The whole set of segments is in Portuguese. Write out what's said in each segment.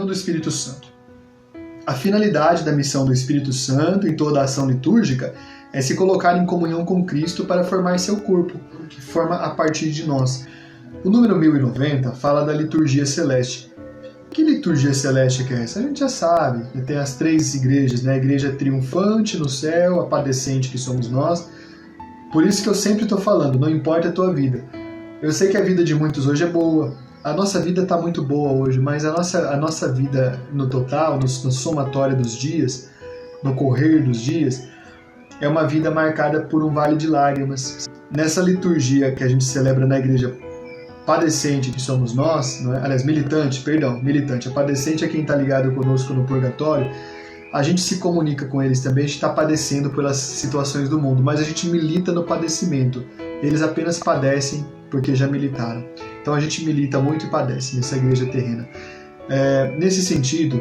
do Espírito Santo. A finalidade da missão do Espírito Santo em toda a ação litúrgica é se colocar em comunhão com Cristo para formar seu corpo, que forma a partir de nós. O número 1090 fala da liturgia celeste. Que liturgia celeste que é essa? A gente já sabe. Tem as três igrejas, né? A igreja triunfante no céu, a padecente que somos nós. Por isso que eu sempre estou falando, não importa a tua vida. Eu sei que a vida de muitos hoje é boa. A nossa vida está muito boa hoje, mas a nossa vida no total, no somatório dos dias, no correr dos dias, é uma vida marcada por um vale de lágrimas. Nessa liturgia que a gente celebra na igreja padecente, que somos nós, não é? Aliás, militante, a padecente é quem está ligado conosco no purgatório, a gente se comunica com eles também, a gente está padecendo pelas situações do mundo, mas a gente milita no padecimento. Eles apenas padecem porque já militaram. Então a gente milita muito e padece nessa igreja terrena. Nesse sentido,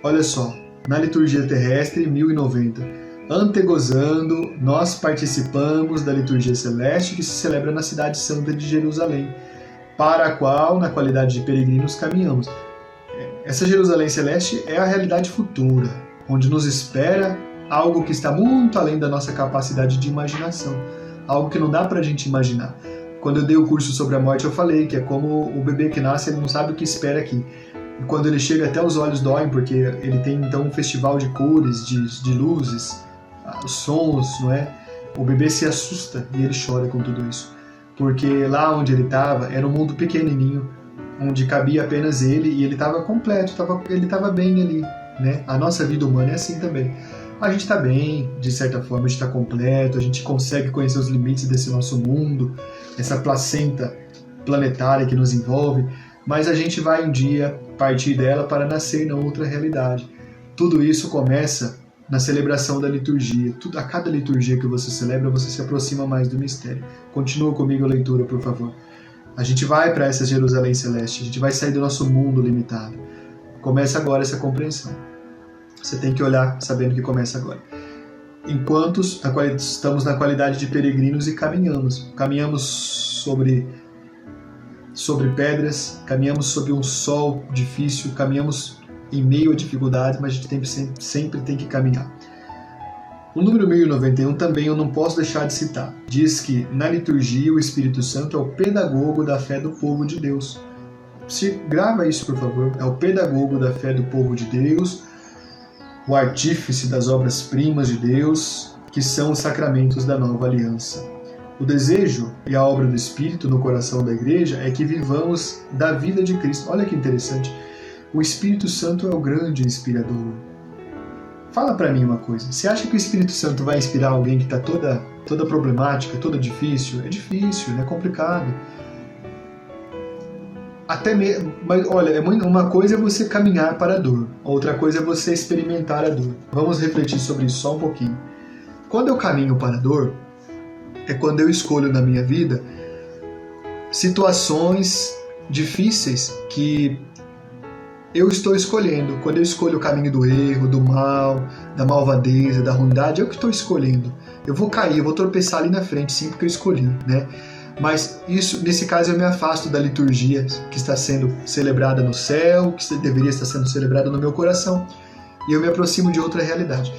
olha só, na liturgia terrestre, 1090, antegozando, nós participamos da liturgia celeste que se celebra na cidade santa de Jerusalém, para a qual, na qualidade de peregrinos, caminhamos. Essa Jerusalém celeste é a realidade futura, onde nos espera algo que está muito além da nossa capacidade de imaginação, algo que não dá para a gente imaginar. Quando eu dei o curso sobre a morte, eu falei que é como o bebê que nasce, ele não sabe o que espera aqui. E quando ele chega, até os olhos doem, porque ele tem então um festival de cores, de luzes, os sons, não é? O bebê se assusta e ele chora com tudo isso. Porque lá onde ele estava, era um mundo pequenininho, onde cabia apenas ele, e ele estava completo, ele estava bem ali, né? A nossa vida humana é assim também. A gente está bem, de certa forma, a gente está completo, a gente consegue conhecer os limites desse nosso mundo, essa placenta planetária que nos envolve, mas a gente vai um dia partir dela para nascer na outra realidade. Tudo isso começa na celebração da liturgia. A cada liturgia que você celebra, você se aproxima mais do mistério. Continua comigo a leitura, por favor. A gente vai para essa Jerusalém celeste, a gente vai sair do nosso mundo limitado. Começa agora essa compreensão. Você tem que olhar sabendo que começa agora. Enquanto estamos na qualidade de peregrinos e caminhamos sobre pedras, caminhamos sob um sol difícil, caminhamos em meio a dificuldades, mas a gente sempre tem que caminhar. O número 1091 também eu não posso deixar de citar. Diz que na liturgia o Espírito Santo é o pedagogo da fé do povo de Deus. Grava isso, por favor. É o pedagogo da fé do povo de Deus, o artífice das obras-primas de Deus, que são os sacramentos da nova aliança. O desejo e a obra do Espírito no coração da igreja é que vivamos da vida de Cristo. Olha que interessante. O Espírito Santo é o grande inspirador. Fala pra mim uma coisa. Você acha que o Espírito Santo vai inspirar alguém que está toda problemática, toda difícil? É difícil, é complicado. Mas olha, uma coisa é você caminhar para a dor, outra coisa é você experimentar a dor. Vamos refletir sobre isso só um pouquinho. Quando eu caminho para a dor, é quando eu escolho na minha vida situações difíceis que eu estou escolhendo. Quando eu escolho o caminho do erro, do mal, da malvadeza, da ruindade, é o que estou escolhendo. Eu vou cair, eu vou tropeçar ali na frente, sim, porque eu escolhi, né? Mas nesse caso eu me afasto da liturgia que está sendo celebrada no céu, que deveria estar sendo celebrada no meu coração, e eu me aproximo de outra realidade.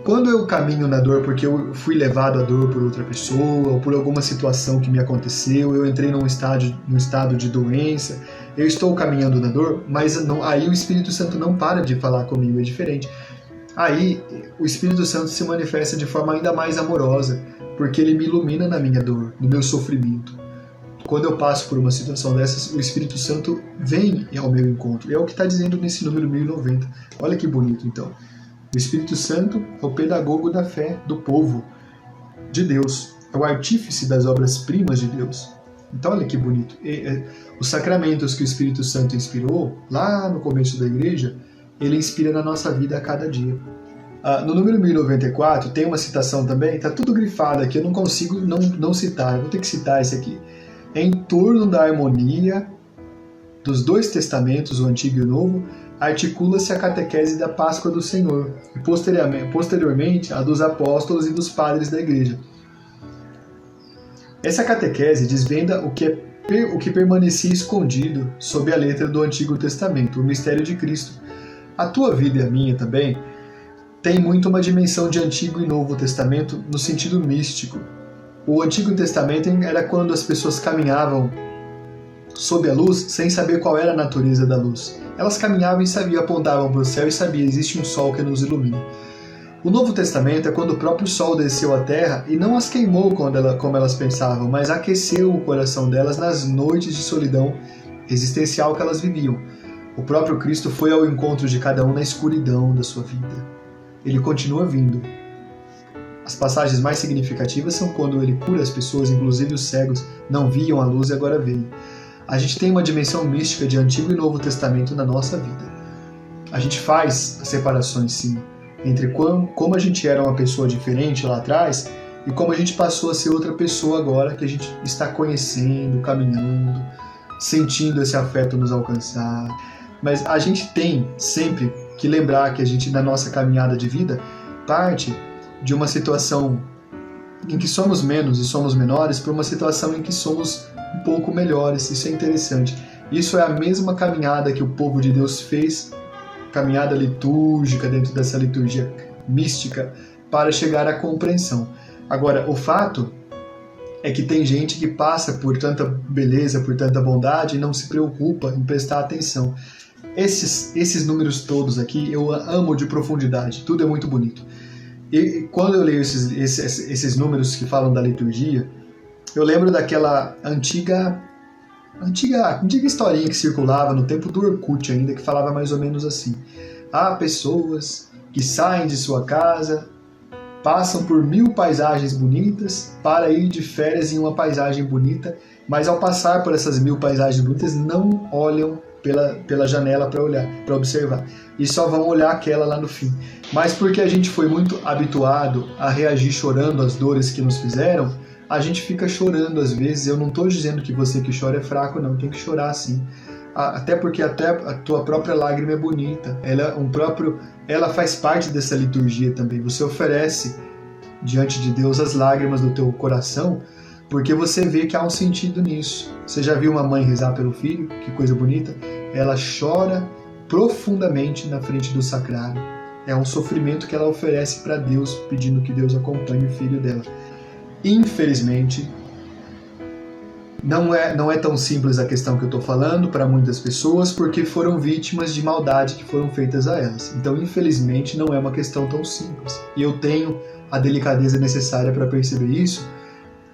Quando eu caminho na dor porque eu fui levado à dor por outra pessoa, ou por alguma situação que me aconteceu, eu entrei num estado de doença, eu estou caminhando na dor, mas não, aí o Espírito Santo não para de falar comigo, é diferente. Aí o Espírito Santo se manifesta de forma ainda mais amorosa, porque ele me ilumina na minha dor, no meu sofrimento. Quando eu passo por uma situação dessas, o Espírito Santo vem ao meu encontro. É o que está dizendo nesse número 1090. Olha que bonito, então. O Espírito Santo é o pedagogo da fé do povo de Deus. É o artífice das obras-primas de Deus. Então, olha que bonito. Os sacramentos que o Espírito Santo inspirou, lá no começo da igreja, ele inspira na nossa vida a cada dia. No número 1094 tem uma citação também, está tudo grifado aqui, eu não consigo não citar, eu vou ter que citar esse aqui. Em torno da harmonia dos dois testamentos, o Antigo e o Novo, articula-se a catequese da Páscoa do Senhor, e posteriormente a dos apóstolos e dos padres da Igreja. Essa catequese desvenda o que é o que permanecia escondido sob a letra do Antigo Testamento, o mistério de Cristo. A tua vida e a minha também tem muito uma dimensão de Antigo e Novo Testamento no sentido místico. O Antigo Testamento era quando as pessoas caminhavam sob a luz sem saber qual era a natureza da luz. Elas caminhavam e sabiam, apontavam para o céu e sabiam, existe um sol que nos ilumina. O Novo Testamento é quando o próprio sol desceu à terra e não as queimou como elas pensavam, mas aqueceu o coração delas nas noites de solidão existencial que elas viviam. O próprio Cristo foi ao encontro de cada um na escuridão da sua vida. Ele continua vindo. As passagens mais significativas são quando ele cura as pessoas, inclusive os cegos, não viam a luz e agora veem. A gente tem uma dimensão mística de Antigo e Novo Testamento na nossa vida. A gente faz as separações, sim, entre como a gente era uma pessoa diferente lá atrás e como a gente passou a ser outra pessoa agora que a gente está conhecendo, caminhando, sentindo esse afeto nos alcançar. Mas a gente tem sempre que lembrar que a gente, na nossa caminhada de vida, parte de uma situação em que somos menos e somos menores para uma situação em que somos um pouco melhores. Isso é interessante. Isso é a mesma caminhada que o povo de Deus fez, caminhada litúrgica dentro dessa liturgia mística, para chegar à compreensão. Agora, o fato é que tem gente que passa por tanta beleza, por tanta bondade e não se preocupa em prestar atenção. Esses números todos aqui eu amo de profundidade, tudo é muito bonito. E quando eu leio esses números que falam da liturgia, eu lembro daquela antiga historinha que circulava no tempo do Orkut ainda, que falava mais ou menos assim: há pessoas que saem de sua casa, passam por 1000 paisagens bonitas para ir de férias em uma paisagem bonita, mas ao passar por essas 1000 paisagens bonitas não olham pela janela para observar, e só vão olhar aquela lá no fim. Mas porque a gente foi muito habituado a reagir chorando às dores que nos fizeram, a gente fica chorando às vezes. Eu não estou dizendo que você que chora é fraco, não, tem que chorar sim. Até porque até a tua própria lágrima é bonita, ela faz parte dessa liturgia também. Você oferece diante de Deus as lágrimas do teu coração, porque você vê que há um sentido nisso. Você já viu uma mãe rezar pelo filho? Que coisa bonita. Ela chora profundamente na frente do sacrário. É um sofrimento que ela oferece para Deus, pedindo que Deus acompanhe o filho dela. Infelizmente, não é tão simples a questão que eu estou falando para muitas pessoas, porque foram vítimas de maldade que foram feitas a elas. Então, infelizmente, não é uma questão tão simples. E eu tenho a delicadeza necessária para perceber isso,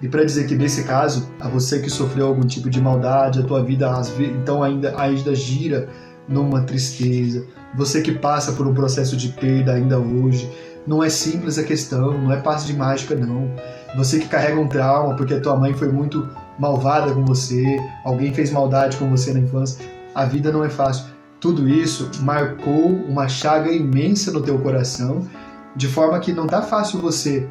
e para dizer que nesse caso, a você que sofreu algum tipo de maldade, a tua vida então ainda gira numa tristeza, você que passa por um processo de perda ainda hoje, não é simples a questão, não é passe de mágica não. Você que carrega um trauma porque a tua mãe foi muito malvada com você, alguém fez maldade com você na infância, a vida não é fácil. Tudo isso marcou uma chaga imensa no teu coração, de forma que não tá fácil você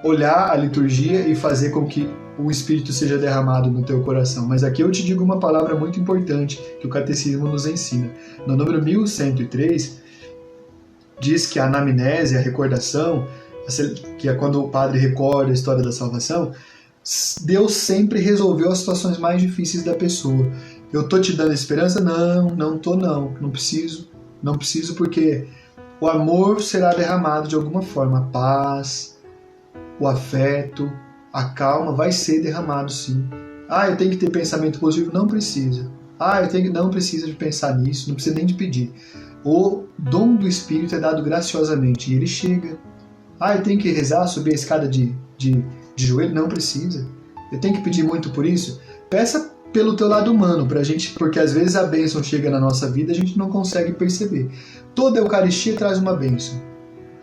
olhar a liturgia e fazer com que o Espírito seja derramado no teu coração. Mas aqui eu te digo uma palavra muito importante que o Catecismo nos ensina. No número 1103, diz que a anamnese, a recordação, que é quando o padre recorda a história da salvação, Deus sempre resolveu as situações mais difíceis da pessoa. Eu tô te dando esperança? Não preciso, porque o amor será derramado de alguma forma, a paz, o afeto, a calma vai ser derramado sim. Eu tenho que ter pensamento positivo? Não precisa. Não precisa de pensar nisso, não precisa nem de pedir. O dom do Espírito é dado graciosamente e ele chega. Eu tenho que rezar, subir a escada de joelho? Não precisa. Eu tenho que pedir muito por isso? Peça pelo teu lado humano, porque às vezes a bênção chega na nossa vida e a gente não consegue perceber. Toda a Eucaristia traz uma bênção.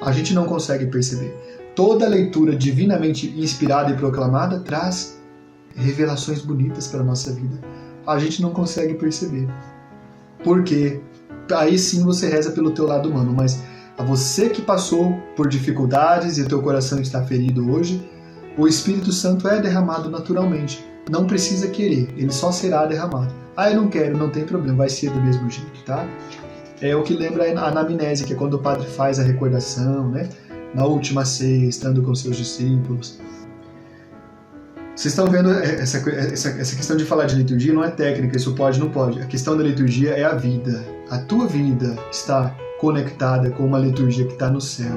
A gente não consegue perceber. Toda leitura divinamente inspirada e proclamada traz revelações bonitas para a nossa vida. A gente não consegue perceber. Porque aí sim você reza pelo teu lado humano, mas a você que passou por dificuldades e o teu coração está ferido hoje, o Espírito Santo é derramado naturalmente. Não precisa querer, ele só será derramado. Eu não quero, não tem problema, vai ser do mesmo jeito, tá? É o que lembra a anamnese, que é quando o padre faz a recordação, né? Na última ceia, estando com seus discípulos. Vocês estão vendo essa questão de falar de liturgia não é técnica, isso pode, não pode. A questão da liturgia é a vida. A tua vida está conectada com uma liturgia que está no céu.